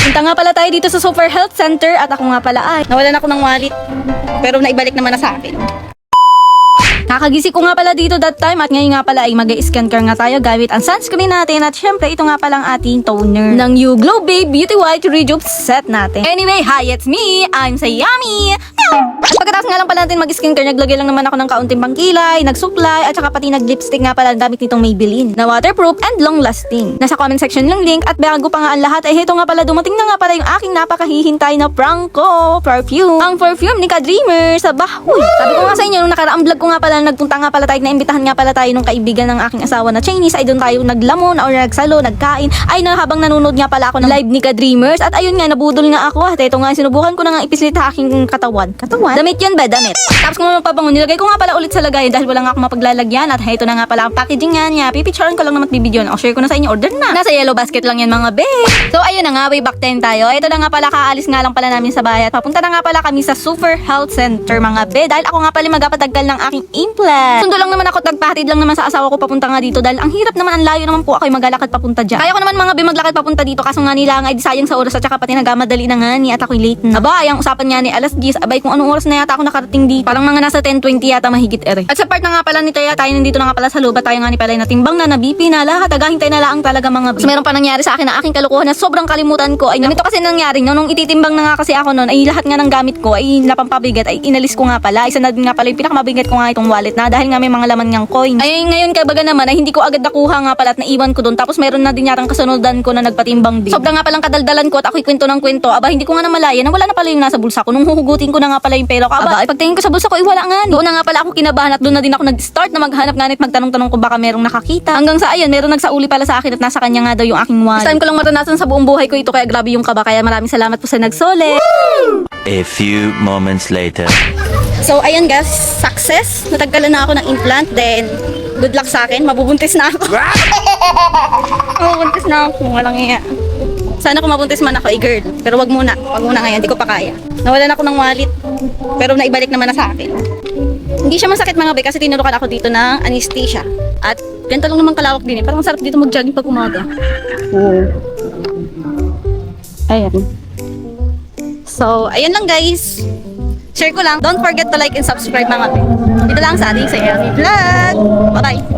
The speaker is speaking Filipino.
Punta nga pala tayo dito sa Super Health Center at ako nga pala ay nawalan ako ng wallet. Pero naibalik naman na sa akin. Kakagising ko nga pala dito that time at ngayon nga pala ay mag-scan care nga tayo gamit ang sunscreen natin at syempre ito nga palang ating toner ng New Glow Babe Beauty White Rejuve set natin. Anyway, hi, it's me! I'm Sayami! Pagkatapos nga lang pala natin mag-skincare, naglagay lang naman ako ng kaunting pangkilay, nagsuklay, at saka pati nag-lipstick nga pala gamit nitong Maybelline na waterproof and long-lasting. Nasa comment section yung link at bago pa nga ang lahat ay heto nga pala dumating na nga pala yung aking napakahihintay na Franco perfume. Ang perfume ni Ka-Dreamer sa bahoy. Sabi ko nga sa inyo, nung nakaraang vlog ko nga pala, nagpunta nga pala tayo, naimbitahan nga pala tayo nung kaibigan ng aking asawa na Chinese, ay doon tayo naglamon or nagsalo, nagkain, ay na habang nanonood nga pala ako ng live ni Ka-Dreamers at ayun nga, nabudol nga ako at ito nga, sinubukan ko na nga ipislit sa aking katawan. Damit yun ba? Damit. Tapos kung magpabangon, nilagay ko nga pala ulit sa lagayan dahil wala nga ako mapaglalagyan at ito na nga pala ang packaging nga niya. Pipicturean ko lang naman at bibidyon. O share ko na sa inyo, order na. Nasa yellow basket lang yan mga be. So ayun na nga, way back 10 tayo. Ito na nga pala, kaalis nga lang pala namin sa bahay at papunta na nga pala kami sa Super Health Center mga be. Dahil ako nga pala magpataggal ng aking implant. Sundo lang naman ako, tagpahatid lang naman sa asawa ko papunta nga dito dahil ang hirap naman, ang layo naman po ako ay maglalakad papunta dyan. Kaya ko naman mga be maglakad papunta dito kaso nga nila nga ay sayang sa oras at saka pati nagamadali na nga ni at ako'y late na. Aba, ang usapan nga ni alas 10, abay kung anong oras na yata ako nakarating dito. Parang mga nasa 10:20 yata mahigit ere. At sa part na nga pala ni Taya, tayo nandito na nga pala sa luba, tayo nga ni pala natimbang na nabipi na lahat, agahintay na lang talaga mga be. So, meron pa nangyari sa akin na aking kalukuhan na sobrang kalimutan ko. Ay ganito kasi nangyari nung ititimbang na nga kasi ako noon, ay lahat nga ng gamit ko ay napampabigat, ay inalis ko nga pala. Isa na din nga pala yung pinakamabigat ko nga itong wallet na dahil nga may mga laman ngang coins. Ay ngayon kabaga naman ay hindi ko agad nakuha nga pala at naiwan ko doon. Tapos meron na din yatang kasunod ko na nagpatimbang din. Sobra nga palang kadaldalan ko at ako'y kwento ng kwento. Aba, hindi ko nga namalaya na wala na pala yung nasa bulsa ko. Nung huhugutin ko na nga pala yung pera ko, aba, ay pagtingin ko sa bulsa ko ay wala nga. Doon na nga pala ako kinabahan at doon na din ako nag-start na maghanap nga at magtanong-tanong kung baka merong nakakita. Hanggang sa ayun, meron nagsauli pala sa akin at nasa kanya nga daw yung aking wallet. First time ko lang maranasan sa buong buhay ko ito kaya grabe yung kaba. Kaya maraming salamat po sa nagsole. A few moments later. So ayan guys, success. Natagkalan na ako ng implant. Then, good luck sa akin. Mabubuntis na ako. Mabubuntis na ako. Walang iya. Sana kung mabuntis man ako, girl. Pero wag muna. Wag muna ngayon. Hindi ko pa kaya. Nawalan ako ng wallet. Pero naibalik naman na sa akin. Hindi siya masakit mga bay kasi tinurukan ako dito ng anesthesia. At ganito lang naman kalawak din eh. Parang sarap dito mag-jogging pag umaga. Oh. Ayan. So, ayan lang guys. Share ko lang. Don't forget to like and subscribe mga bay. Dito lang sa ating Sayami Vlog. Bye-bye.